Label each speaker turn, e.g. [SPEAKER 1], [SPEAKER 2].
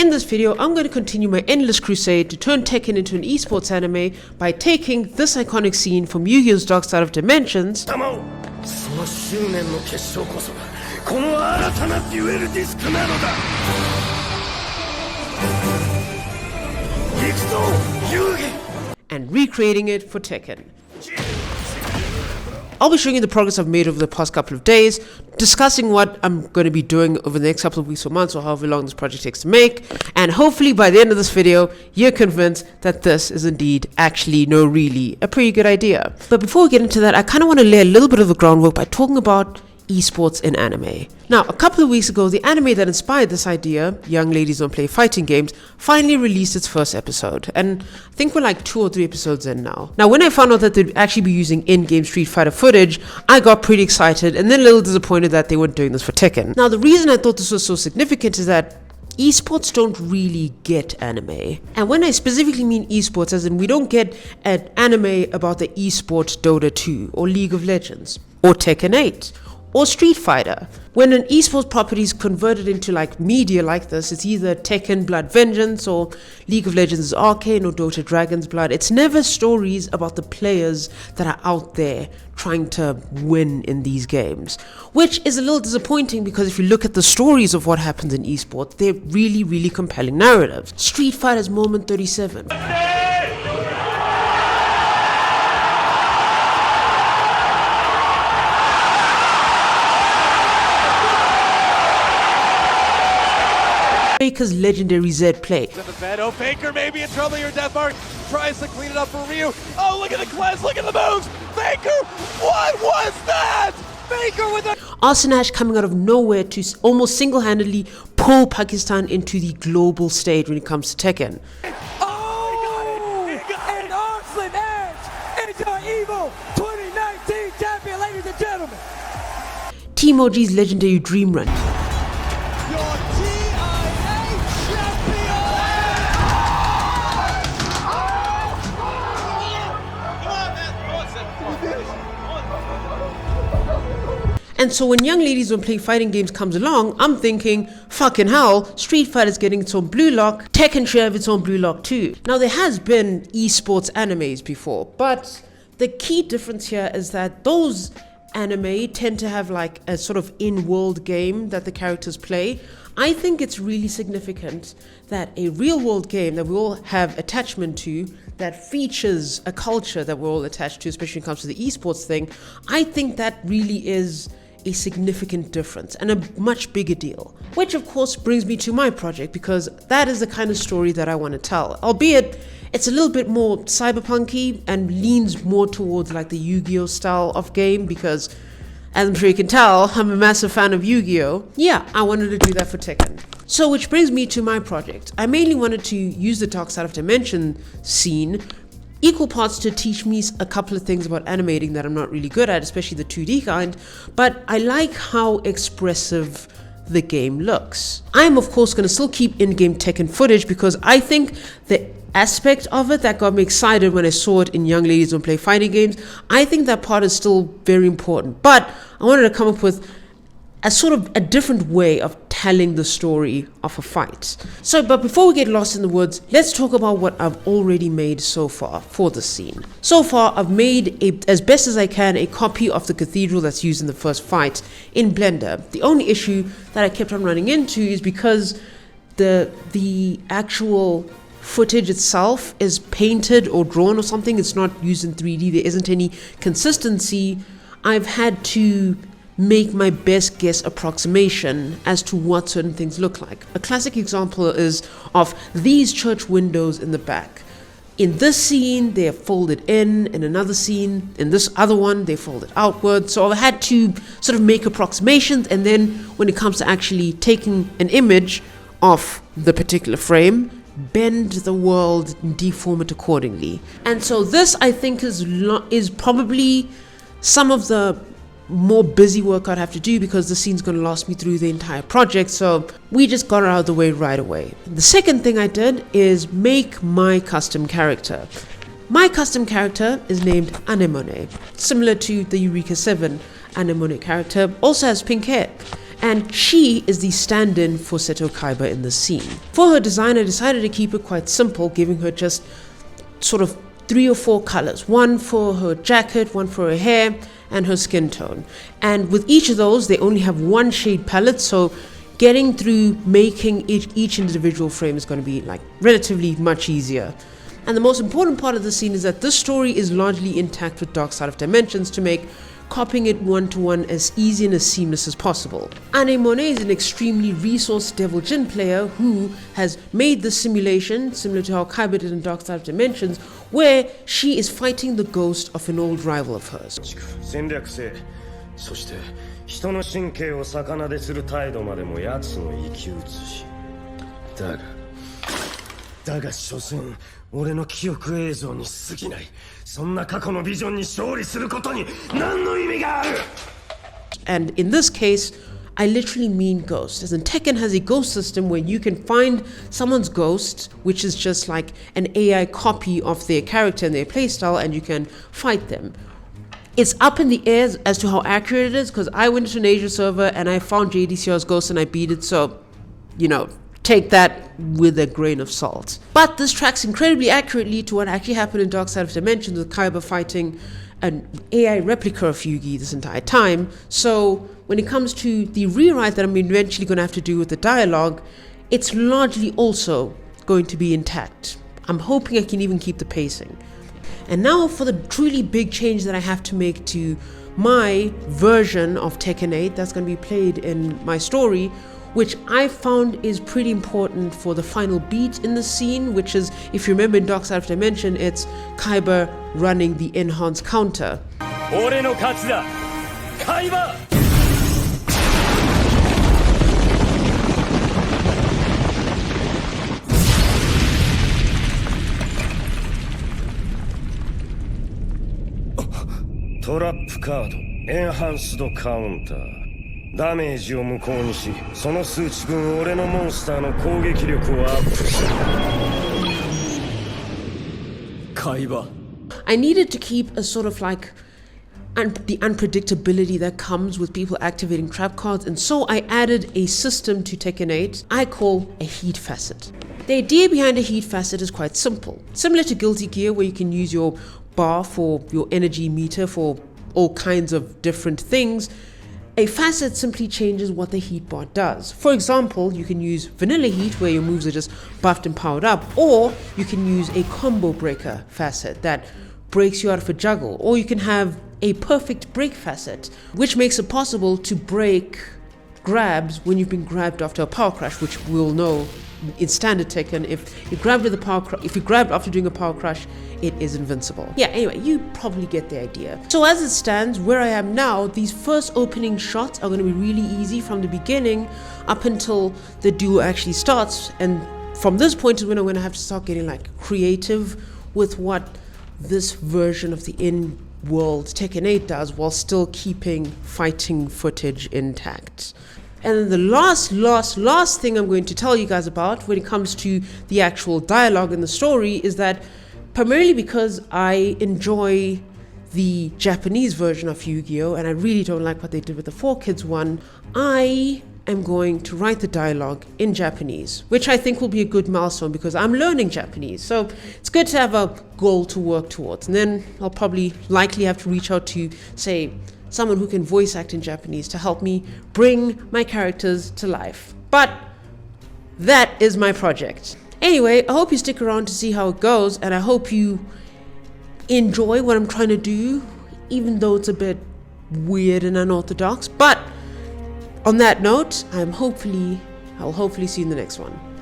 [SPEAKER 1] In this video, I'm going to continue my endless crusade to turn Tekken into an esports anime by taking this iconic scene from Yu-Gi-Oh's Dark Side of Dimensions and recreating it for Tekken. I'll be showing you the progress I've made over the past couple of days, discussing what I'm going to be doing over the next couple of weeks or months, or however long this project takes to make, and hopefully by the end of this video, you're convinced that this is indeed, actually, no really, a pretty good idea. But before we get into that, I kind of want to lay a little bit of the groundwork by talking about esports in anime. Now, a couple of weeks ago, the anime that inspired this idea, Young Ladies Don't Play Fighting Games, finally released its first episode, and I think we're like 2 or 3 episodes in now. Now, when I found out that they'd actually be using in-game Street Fighter footage, I got pretty excited and then a little disappointed that they weren't doing this for Tekken. Now, the reason I thought this was so significant is that esports don't really get anime. And when I specifically mean esports, as in we don't get an anime about the esports Dota 2 or League of Legends or Tekken 8 or Street Fighter. When an esports property is converted into like media like this, it's either Tekken Blood Vengeance or League of Legends Arcane or Dota Dragon's Blood. It's never stories about the players that are out there trying to win in these games, which is a little disappointing because if you look at the stories of what happens in esports, they're really, really compelling narratives. Street Fighter's Moment 37. Faker's legendary Z play.
[SPEAKER 2] To the bed. Oh, Faker may be in trouble here. Deathmark tries to clean it up for Ryu. Oh, look at the cleanse. Look at the moves. Faker, what was that? Faker with a
[SPEAKER 1] Arsene Ash coming out of nowhere to almost single-handedly pull Pakistan into the global stage when it comes to Tekken.
[SPEAKER 2] Oh, he got it.
[SPEAKER 3] And Arsene Ash is your evil 2019 champion, ladies and gentlemen.
[SPEAKER 1] Team OG's legendary Dream Run. And so when Young Ladies Don't Play Fighting Games comes along, I'm thinking, fucking hell, Street Fighter's getting its own blue lock, Tekken should have its own blue lock too. Now there has been esports animes before, but the key difference here is that those anime tend to have like a sort of in-world game that the characters play. I think it's really significant that a real-world game that we all have attachment to, that features a culture that we're all attached to, especially when it comes to the esports thing, I think that really is a significant difference and a much bigger deal. Which of course brings me to my project, because that is the kind of story that I want to tell, albeit it's a little bit more cyberpunky and leans more towards like the Yu-Gi-Oh style of game, because as I'm sure you can tell, I'm a massive fan of Yu-Gi-Oh. Yeah, I wanted to do that for Tekken. So which brings me to my project. I mainly wanted to use the Dark Side of Dimension scene equal parts to teach me a couple of things about animating that I'm not really good at, especially the 2D kind, but I like how expressive the game looks. I'm of course going to still keep in-game Tekken footage because I think the aspect of it that got me excited when I saw it in Young Ladies Don't Play Fighting Games, I think that part is still very important, but I wanted to come up with a sort of a different way of telling the story of a fight. But before we get lost in the woods, let's talk about what I've already made so far for the scene. So far, I've made, as best as I can, a copy of the cathedral that's used in the first fight in Blender. The only issue that I kept on running into is because the actual footage itself is painted or drawn or something, it's not used in 3D, there isn't any consistency. I've had to make my best guess approximation as to what certain things look like. A classic example is of these church windows in the back. In this scene, they're folded in another scene, in this other one, they're folded outward. So I've had to sort of make approximations, and then when it comes to actually taking an image of the particular frame, bend the world and deform it accordingly. And so this, I think, is probably some of the more busy work I'd have to do, because the scene's going to last me through the entire project, so we just got it out of the way right away. The second thing I did is make my custom character. My custom character is named Anemone, similar to the Eureka 7 Anemone character, also has pink hair. and she is the stand-in for Seto Kaiba in the scene. For her design, I decided to keep it quite simple, giving her just sort of 3 or 4 colors, one for her jacket, one for her hair, and her skin tone. And with each of those, they only have 1 shade palette, so getting through making each individual frame is going to be like relatively much easier. And the most important part of the scene is that this story is largely intact with Dark Side of Dimensions to make copying it one-to-one as easy and as seamless as possible. Anemone is an extremely resource Devil Jin player who has made this simulation, similar to how Kaiba did in Dark Side of Dimensions, where she is fighting the ghost of an old rival of hers.
[SPEAKER 4] 戦略性、そして人の神経を逆なでする態度までも奴の生き写し。だが所詮俺の記憶映像に過ぎない。そんな過去のビジョンに勝利することに何の意味がある?
[SPEAKER 1] And in this case, I literally mean ghosts. As in Tekken has a ghost system where you can find someone's ghost, which is just like an AI copy of their character and their playstyle, and you can fight them. It's up in the air as to how accurate it is, because I went to an Asia server and I found JDCR's ghost and I beat it, so, you know, take that with a grain of salt. But this tracks incredibly accurately to what actually happened in Dark Side of Dimensions, with Kaiba fighting an AI replica of Yugi this entire time. So when it comes to the rewrite that I'm eventually going to have to do with the dialogue, it's largely also going to be intact. I'm hoping I can even keep the pacing. And now for the truly big change that I have to make to my version of Tekken 8 that's going to be played in my story, which I found is pretty important for the final beat in the scene, which is, if you remember in Dark Side of Dimension, it's Kaiba running the enhanced counter.
[SPEAKER 4] 俺の勝ちだ、海馬! Trap card, enhanced counter. ダメージを無効にし、その数値分俺のモンスターの攻撃力をアップする。海馬。
[SPEAKER 1] I needed to keep a sort of like the unpredictability that comes with people activating trap cards, and so I added a system to Tekken 8 I call a heat facet. The idea behind a heat facet is quite simple. Similar to Guilty Gear, where you can use your bar for your energy meter for all kinds of different things, a facet simply changes what the heat bar does. For example, you can use vanilla heat, where your moves are just buffed and powered up, or you can use a combo breaker facet that breaks you out of a juggle, or you can have a perfect break facet, which makes it possible to break grabs when you've been grabbed after a power crush, which we'll know in standard Tekken, if you grabbed after doing a power crush, it is invincible. Yeah, anyway, you probably get the idea. So as it stands, where I am now, these first opening shots are going to be really easy from the beginning up until the duel actually starts, and from this point is when I'm going to have to start getting like creative with what this version of the in-world Tekken 8 does, while still keeping fighting footage intact. And then the last thing I'm going to tell you guys about when it comes to the actual dialogue in the story is that, primarily because I enjoy the Japanese version of Yu-Gi-Oh! And I really don't like what they did with the 4Kids one, I am going to write the dialogue in Japanese, which I think will be a good milestone because I'm learning Japanese. So it's good to have a goal to work towards. And then I'll likely have to reach out to, say, someone who can voice act in Japanese to help me bring my characters to life. But that is my project. Anyway, I hope you stick around to see how it goes, and I hope you enjoy what I'm trying to do, even though it's a bit weird and unorthodox. But on that note, I'll hopefully see you in the next one.